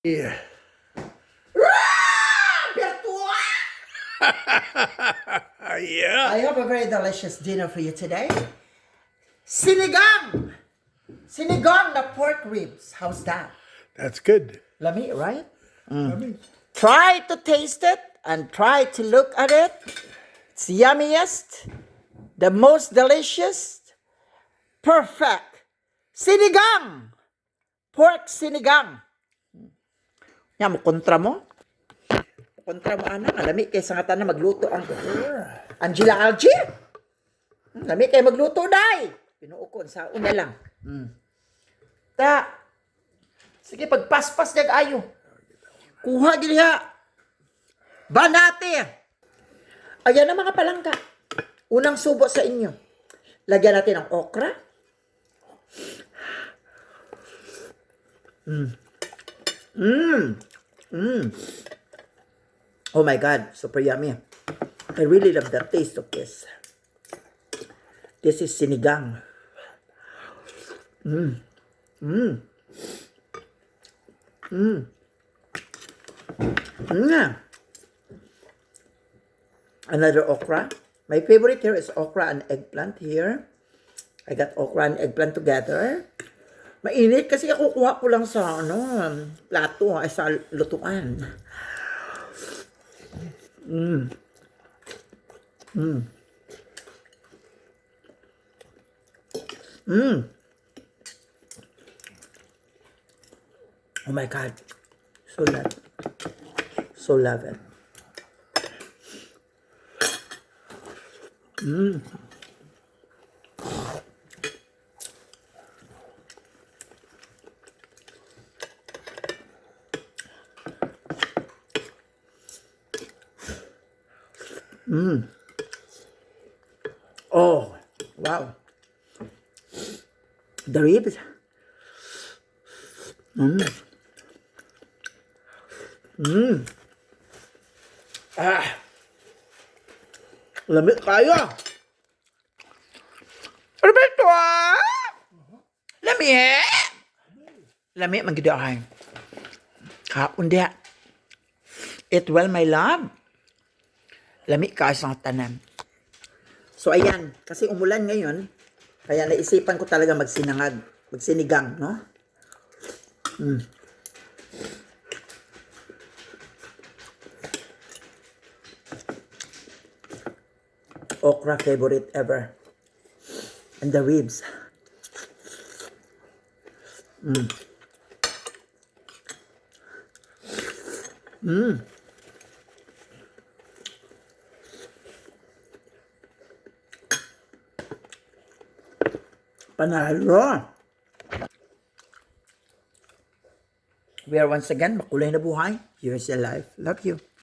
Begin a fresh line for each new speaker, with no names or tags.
Yeah. Yeah.
I have a very delicious dinner for you today. Sinigang! Sinigang na pork ribs. How's that?
That's good.
Lami, right?
Yummy.
Try to taste it and try to look at it. It's yummiest, the most delicious, perfect. Sinigang! Pork sinigang. Yan, kontra mo. Kontra mo, anak. Lami, kaysa nga tayo na magluto ang Angela Algie. Lami, kayo magluto, day. Pinuukon sa una lang. Sige, pagpaspas niyag ayo. Kuha giliha. Banate. Ayan ang mga palangka. Unang subo sa inyo. Lagyan natin ng okra. Oh my God, super yummy. I really love the taste of this. This is sinigang. Another okra. My favorite here is okra and eggplant here. I got okra and eggplant together. Mainit kasi ako kuha ko lang sa plato ay sa lutuan. Oh my God. So love it. Oh, wow. The ribs. Lamig kayo. Roberto, Lamig. Lamig, magidahay. Kaon diha. Eat well, my love. Lamig ka sa tanan. So, ayan. Kasi umulan ngayon. Kaya naisipan ko talaga magsinigang, no? Okra favorite ever. And the ribs. Panalo. We are once again makulay na buhay. Here's your life. Love you.